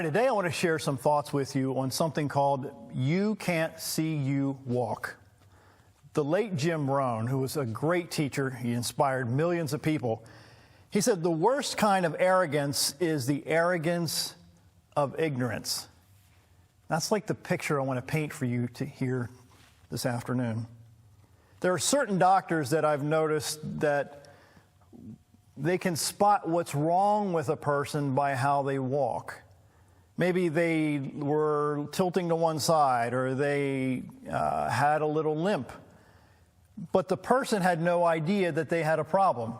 Hi, today I want to share some thoughts with you on something called You Can't See You Walk. The late Jim Rohn, who was a great teacher, he inspired millions of people, he said the worst kind of arrogance is the arrogance of ignorance. That's like the picture I want to paint for you to hear this afternoon. There are certain doctors that I've noticed that they can spot what's wrong with a person by how they walk. Maybe they were tilting to one side, or they had a little limp. But the person had no idea that they had a problem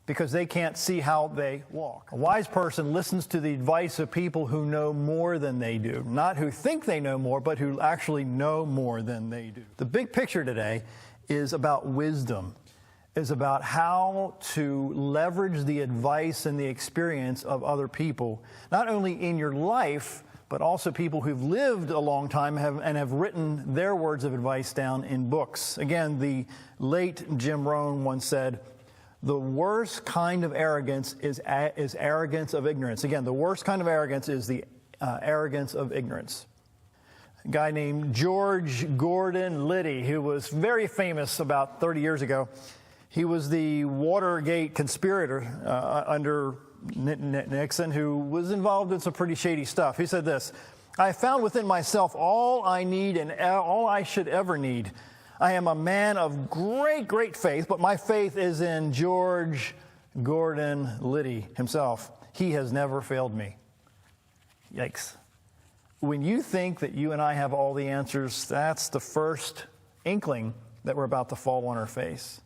because they can't see how they walk. A wise person listens to the advice of people who know more than they do. Not who think they know more, but who actually know more than they do. The big picture today is about wisdom. Is about how to leverage the advice and the experience of other people, not only in your life, but also people who've lived a long time and have written their words of advice down in books. Again, the late Jim Rohn once said, the worst kind of arrogance is arrogance of ignorance. Again, the worst kind of arrogance is the arrogance of ignorance. A guy named George Gordon Liddy, who was very famous about 30 years ago, he was the Watergate conspirator under Nixon, who was involved in some pretty shady stuff. He said this, "I found within myself all I need and all I should ever need. I am a man of great, great faith, but my faith is in George Gordon Liddy himself. He has never failed me." Yikes. When you think that you and I have all the answers, that's the first inkling that we're about to fall on our face.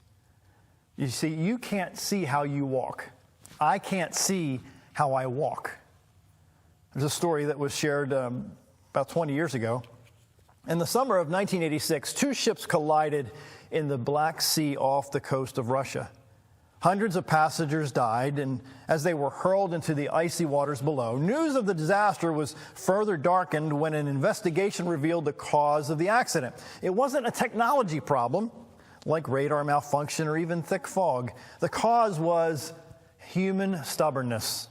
You see, you can't see how you walk. I can't see how I walk. There's a story that was shared about 20 years ago. In the summer of 1986, two ships collided in the Black Sea off the coast of Russia. Hundreds of passengers died, and as they were hurled into the icy waters below, news of the disaster was further darkened when an investigation revealed the cause of the accident. It wasn't a technology problem, like radar malfunction or even thick fog. The cause was human stubbornness.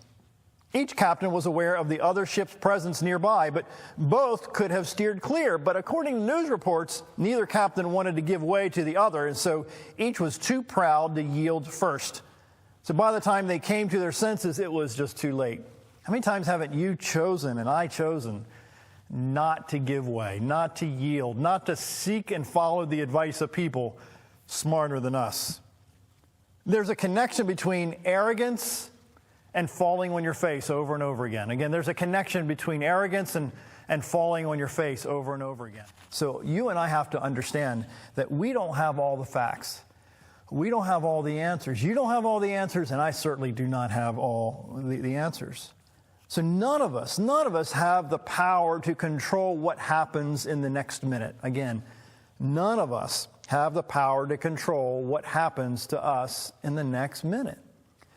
Each captain was aware of the other ship's presence nearby, but both could have steered clear. But according to news reports, neither captain wanted to give way to the other, and so each was too proud to yield first. So by the time they came to their senses, it was just too late. How many times haven't you chosen and I chosen not to give way, not to yield, not to seek and follow the advice of people smarter than us? There's a connection between arrogance and falling on your face over and over again. Again, there's a connection between arrogance and falling on your face over and over again. So you and I have to understand that we don't have all the facts. We don't have all the answers. You don't have all the answers, and I certainly do not have all the answers. So none of us have the power to control what happens in the next minute. Again, none of us have the power to control what happens to us in the next minute.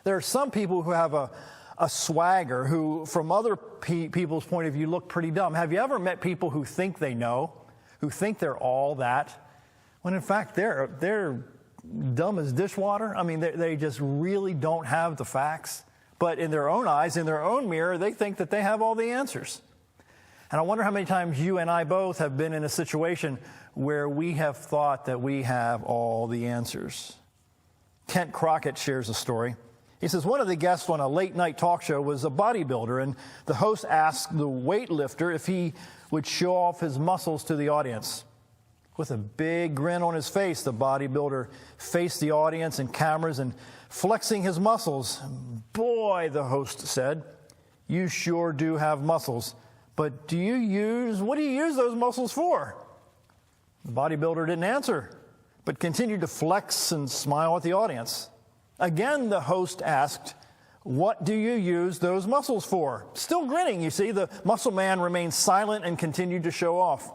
There are some people who have a swagger, who from other people's point of view look pretty dumb. Have you ever met people who think they know, who think they're all that, when in fact they're dumb as dishwater? I mean, they just really don't have the facts. But in their own eyes, in their own mirror, they think that they have all the answers. And I wonder how many times you and I both have been in a situation where we have thought that we have all the answers. Kent Crockett shares a story. He says one of the guests on a late-night talk show was a bodybuilder, and the host asked the weightlifter if he would show off his muscles to the audience. With a big grin on his face, the bodybuilder faced the audience and cameras and flexing his muscles. "Boy," the host said, "you sure do have muscles. But what do you use those muscles for?" The bodybuilder didn't answer, but continued to flex and smile at the audience. Again, the host asked, "What do you use those muscles for?" Still grinning, you see, the muscle man remained silent and continued to show off.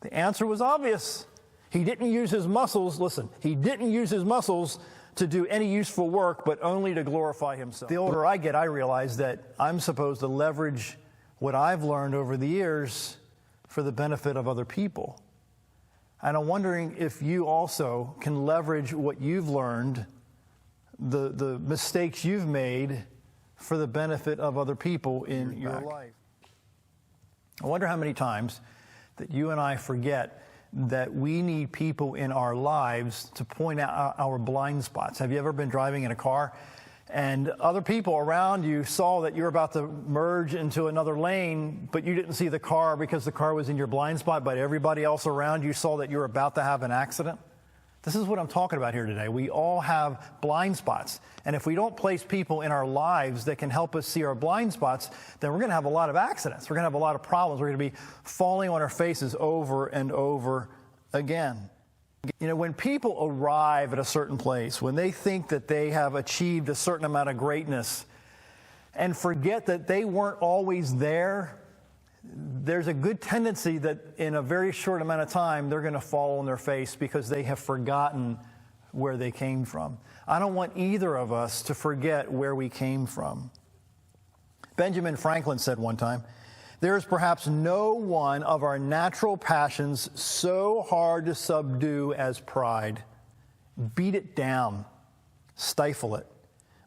The answer was obvious. He didn't use his muscles, he didn't use his muscles to do any useful work, but only to glorify himself. The older I get, I realize that I'm supposed to leverage what I've learned over the years for the benefit of other people. And I'm wondering if you also can leverage what you've learned, the mistakes you've made, for the benefit of other people in your life. I wonder how many times that you and I forget that we need people in our lives to point out our blind spots. Have you ever been driving in a car and other people around you saw that you were about to merge into another lane, but you didn't see the car because the car was in your blind spot, but everybody else around you saw that you were about to have an accident? This is what I'm talking about here today. We all have blind spots. And if we don't place people in our lives that can help us see our blind spots, then we're going to have a lot of accidents. We're going to have a lot of problems. We're going to be falling on our faces over and over again. You know, when people arrive at a certain place, when they think that they have achieved a certain amount of greatness and forget that they weren't always there, there's a good tendency that in a very short amount of time, they're going to fall on their face because they have forgotten where they came from. I don't want either of us to forget where we came from. Benjamin Franklin said one time, "There is perhaps no one of our natural passions so hard to subdue as pride. Beat it down, stifle it,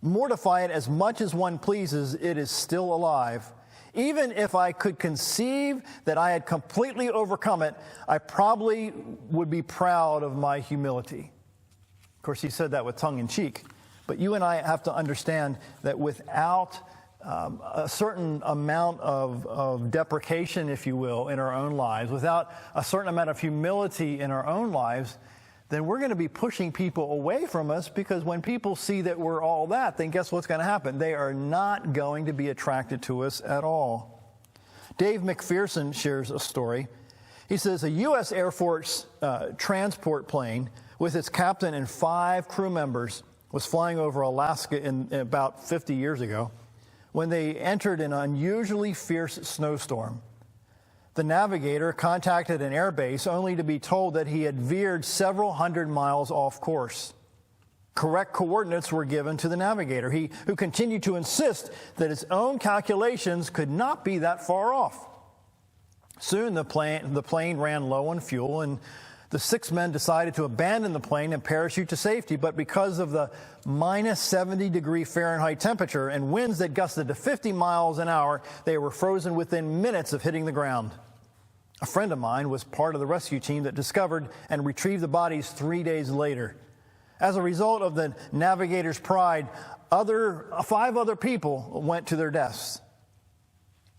mortify it as much as one pleases, it is still alive. Even if I could conceive that I had completely overcome it, I probably would be proud of my humility." Of course, he said that with tongue in cheek. But you and I have to understand that without a certain amount of deprecation, if you will, in our own lives, without a certain amount of humility in our own lives, then we're going to be pushing people away from us, because when people see that we're all that, then guess what's going to happen? They are not going to be attracted to us at all. Dave McPherson shares a story. He says a U.S. Air Force transport plane with its captain and 5 crew members was flying over Alaska in about 50 years ago when they entered an unusually fierce snowstorm. The navigator contacted an air base only to be told that he had veered several hundred miles off course. Correct coordinates were given to the navigator, who continued to insist that his own calculations could not be that far off. Soon the plane ran low on fuel, and the 6 men decided to abandon the plane and parachute to safety, but because of the minus 70-degree Fahrenheit temperature and winds that gusted to 50 miles an hour, they were frozen within minutes of hitting the ground. A friend of mine was part of the rescue team that discovered and retrieved the bodies 3 days later. As a result of the navigator's pride, 5 other people went to their deaths.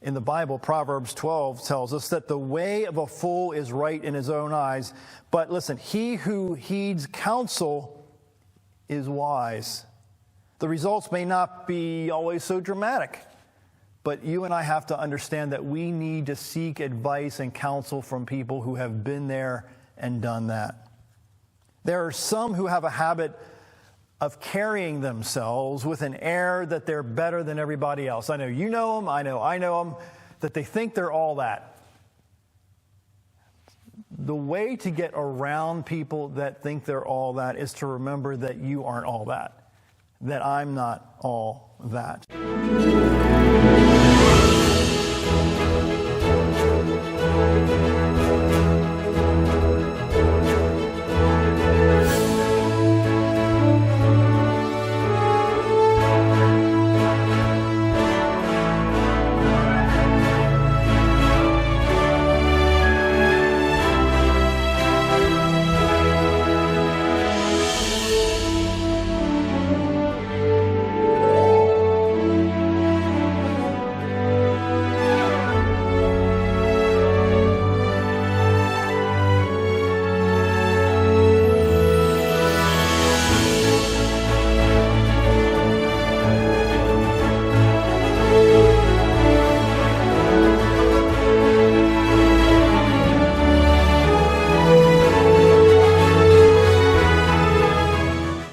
In the Bible, Proverbs 12 tells us that the way of a fool is right in his own eyes. But listen, he who heeds counsel is wise. The results may not be always so dramatic, but you and I have to understand that we need to seek advice and counsel from people who have been there and done that. There are some who have a habit of carrying themselves with an air that they're better than everybody else. I know you know them, I know them, that they think they're all that. The way to get around people that think they're all that is to remember that you aren't all that I'm not all that.